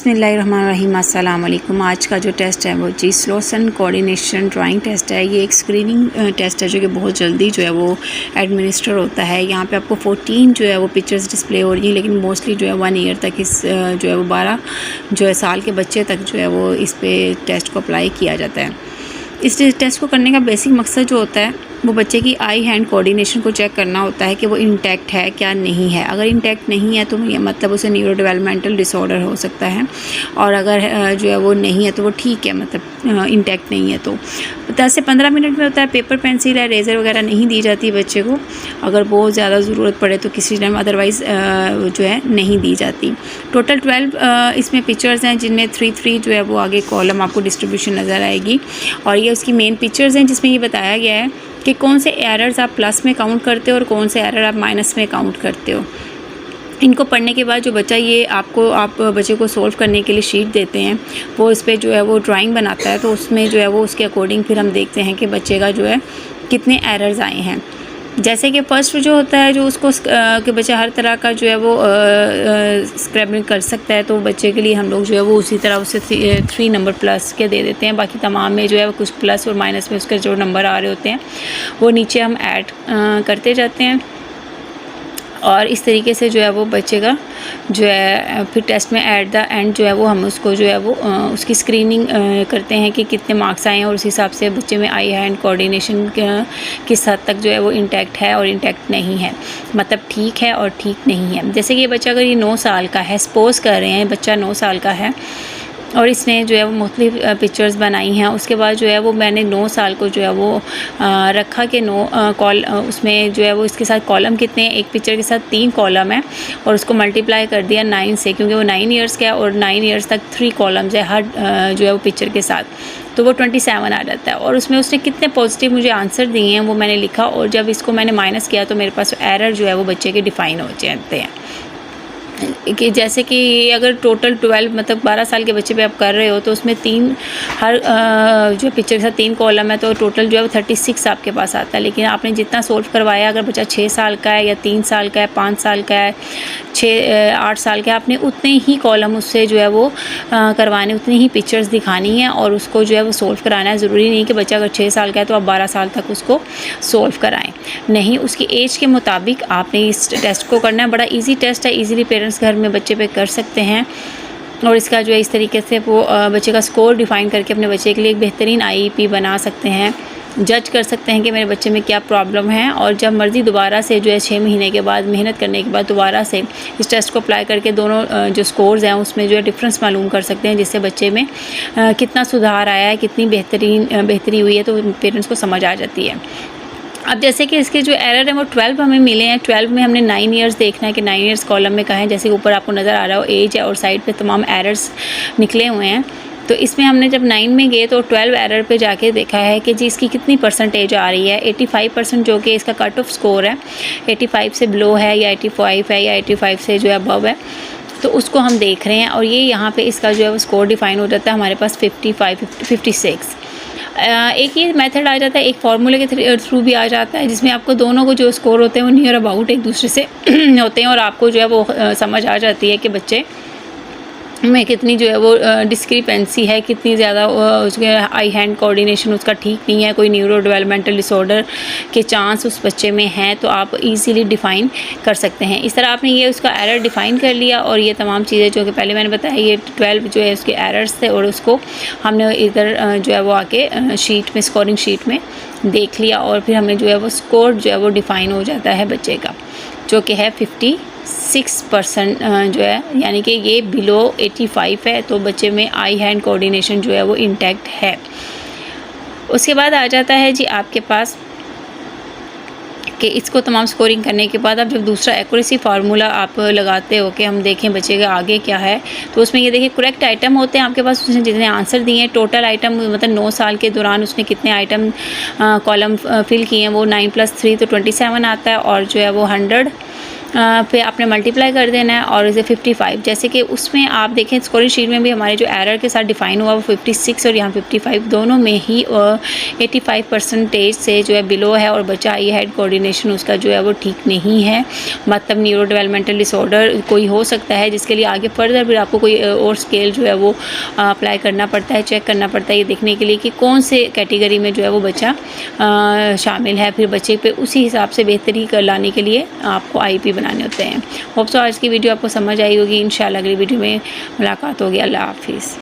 बिस्मिल्लाहिर्रहमानिर्रहीम। अस्सलाम वालेकुम। आज का जो टेस्ट है वो जी स्लोसन कोऑर्डिनेशन ड्राइंग टेस्ट है। ये एक स्क्रीनिंग टेस्ट है जो कि बहुत जल्दी जो है वो एडमिनिस्टर होता है। यहाँ पे आपको 14 जो है वो पिक्चर्स डिस्प्ले हो रही हैं, लेकिन मोस्टली जो है 1 ईयर तक इस जो है वो 12 जो है साल के बच्चे तक जो है वो इस पे टेस्ट को अप्लाई किया जाता है। इस टेस्ट को करने का बेसिक मकसद जो होता है वो बच्चे की आई हैंड कोऑर्डिनेशन को चेक करना होता है कि वो इंटैक्ट है क्या नहीं है। अगर इंटैक्ट नहीं है तो ये मतलब उसे न्यूरो डेवलपमेंटल डिसऑर्डर हो सकता है, और अगर जो है वो नहीं है तो वो ठीक है, मतलब इंटैक्ट नहीं है। तो 10 से 15 मिनट में होता है। पेपर पेंसिल है, रेज़र वगैरह नहीं दी जाती बच्चे को। अगर बहुत ज़्यादा ज़रूरत पड़े तो किसी टाइम, अदरवाइज़ जो है नहीं दी जाती। टोटल 12 इसमें पिक्चर्स हैं, जिनमें 3 जो है वो आगे कॉलम आपको डिस्ट्रीब्यूशन नज़र आएगी, और ये उसकी मेन पिक्चर्स हैं जिसमें ये बताया गया है कि कौन से एरर्स आप प्लस में काउंट करते हो और कौन से एरर आप माइनस में काउंट करते हो। इनको पढ़ने के बाद जो बच्चा ये आप बच्चे को सोल्व करने के लिए शीट देते हैं, वो इस पर जो है वो ड्राइंग बनाता है। तो उसमें जो है वो उसके अकॉर्डिंग फिर हम देखते हैं कि बच्चे का जो है कितने एरर्स आए हैं। जैसे कि फर्स्ट जो होता है जो उसको कि बच्चा हर तरह का जो है वो स्क्रैबिंग कर सकता है, तो बच्चे के लिए हम लोग जो है वो उसी तरह उसे 3 नंबर प्लस के दे देते हैं। बाकी तमाम में जो है कुछ प्लस और माइनस में उसके जो नंबर आ रहे होते हैं वो नीचे हम ऐड करते जाते हैं, और इस तरीके से जो है वो बच्चे का जो है फिर टेस्ट में एट द एंड जो है वो हम उसको जो है वो उसकी स्क्रीनिंग करते हैं कि कितने मार्क्स आए हैं, और उस हिसाब से बच्चे में आई हैंड कोऑर्डिनेशन किस हद तक जो है वो इंटैक्ट है और इंटैक्ट नहीं है, मतलब ठीक है और ठीक नहीं है। जैसे कि ये बच्चा अगर ये 9 साल का है, सपोज़ कर रहे हैं बच्चा 9 साल का है और इसने जो है वो मुख्तलिफ पिक्चर्स बनाई हैं। उसके बाद जो है वो मैंने 9 साल को जो है वो रखा कि उसमें जो है वो इसके साथ कॉलम कितने हैं, एक पिक्चर के साथ 3 कॉलम है, और उसको मल्टीप्लाई कर दिया 9 से, क्योंकि वो 9 ईयर्स का है और 9 ईयर्स तक 3 कॉलम्स है हर जो है वो पिक्चर के साथ, तो वो 27 आ जाता है। और उसमें उसने कितने पॉजिटिव मुझे आंसर दिए हैं वो मैंने लिखा, और जब इसको मैंने माइनस किया तो मेरे पास एरर जो है वो बच्चे के डिफ़ाइन हो जाते हैं। कि जैसे कि अगर टोटल 12 मतलब 12 साल के बच्चे पे आप कर रहे हो तो उसमें 3 हर जो पिक्चर के साथ 3 कॉलम है, तो टोटल जो है वो 36 आपके पास आता है। लेकिन आपने जितना सोल्व करवाया, अगर बच्चा 6 साल का है या 3 साल का है, 5 साल का है, 8 साल का है, आपने उतने ही कॉलम उससे जो है वो करवाने, उतनी ही पिक्चर्स दिखानी है और उसको जो है वो सोल्व कराना है। ज़रूरी नहीं कि बच्चा अगर 6 साल का है तो आप 12 साल तक उसको सोल्व कराएं, नहीं, उसकी एज के मुताबिक आपने इस टेस्ट को करना है। बड़ा ईजी टेस्ट है, ईजीली पेरेंट्स घर में बच्चे पे कर सकते हैं, और इसका जो है इस तरीके से वो बच्चे का स्कोर डिफ़ाइन करके अपने बच्चे के लिए एक बेहतरीन आईईपी बना सकते हैं, जज कर सकते हैं कि मेरे बच्चे में क्या प्रॉब्लम है। और जब मर्ज़ी दोबारा से जो है 6 महीने के बाद मेहनत करने के बाद दोबारा से इस टेस्ट को अप्लाई करके दोनों जो स्कोर्स हैं उसमें जो है डिफरेंस मालूम कर सकते हैं, जिससे बच्चे में कितना सुधार आया है, कितनी बेहतरी हुई है, तो पेरेंट्स को समझ आ जाती है। अब जैसे कि इसके जो एरर हैं वो 12 हमें मिले हैं। 12 में हमने 9 ईयर्स देखना है कि 9 ईयर्स कॉलम में कहाँ है, जैसे ऊपर आपको नज़र आ रहा हो एज है और साइड पे तमाम एरर्स निकले हुए हैं। तो इसमें हमने जब 9 में गए तो 12 एरर पे जाके देखा है कि जी इसकी कितनी परसेंटेज आ रही है। 85% जो कि इसका कट ऑफ स्कोर है, 85 से बिलो है या 85 है या 85 से जो है अबव है, तो उसको हम देख रहे हैं। और ये यहाँ पे इसका जो है वो स्कोर डिफ़ाइन हो जाता है हमारे पास 56। एक ये मेथड आ जाता है, एक फार्मूले के थ्रू भी आ जाता है, जिसमें आपको दोनों को जो स्कोर होते हैं वो नियर अबाउट एक दूसरे से होते हैं, और आपको जो है वो समझ आ जाती है कि बच्चे में कितनी जो है वो डिस्क्रिपेंसी है, कितनी ज़्यादा उसके आई हैंड कोऑर्डिनेशन उसका ठीक नहीं है, कोई न्यूरो डेवलपमेंटल डिसऑर्डर के चांस उस बच्चे में हैं, तो आप इजीली डिफ़ाइन कर सकते हैं। इस तरह आपने ये उसका एरर डिफ़ाइन कर लिया, और ये तमाम चीज़ें जो कि पहले मैंने बताया, ये 12 जो है उसके एरर्स थे, और उसको हमने इधर जो है वो आके शीट में, स्कोरिंग शीट में देख लिया, और फिर हमें जो है वो स्कोर जो है वो डिफ़ाइन हो जाता है बच्चे का, जो कि है 56% जो है, यानी कि ये बिलो 85 है, तो बच्चे में आई हैंड कोऑर्डिनेशन जो है वो इंटैक्ट है। उसके बाद आ जाता है जी आपके पास कि इसको तमाम स्कोरिंग करने के बाद आप जब दूसरा एक्यूरेसी फार्मूला आप लगाते हो कि हम देखें बच्चे का आगे क्या है, तो उसमें ये देखिए करेक्ट आइटम होते हैं आपके पास, उसने जितने आंसर दिए हैं, टोटल आइटम मतलब 9 साल के दौरान उसने कितने आइटम कॉलम फिल किए हैं, वो 9 + 3 तो 27 आता है, और जो है वो 100 पे आपने मल्टीप्लाई कर देना है और इसे 55, जैसे कि उसमें आप देखें स्कोरिंग शीट में भी हमारे जो एरर के साथ डिफाइन हुआ वो 56 और यहाँ 55 दोनों में ही 85% से जो है बिलो है और बच्चा आई हेड कोऑर्डिनेशन उसका जो है वो ठीक नहीं है। मतलब न्यूरो डेवलपमेंटल डिसऑर्डर कोई हो सकता है, जिसके लिए आगे फर्दर फिर आपको कोई और स्केल जो है वो अप्लाई करना पड़ता है, चेक करना पड़ता है ये देखने के लिए कि कौन से कैटेगरी में जो है वो बच्चा शामिल है। फिर बच्चे पे उसी हिसाब से बेहतरी कर लाने के लिए आपको आईपी बनाने होते हैं। होप सो आज की वीडियो आपको समझ आई होगी। इंशाल्लाह अगली वीडियो में मुलाकात होगी। अल्लाह हाफिज़।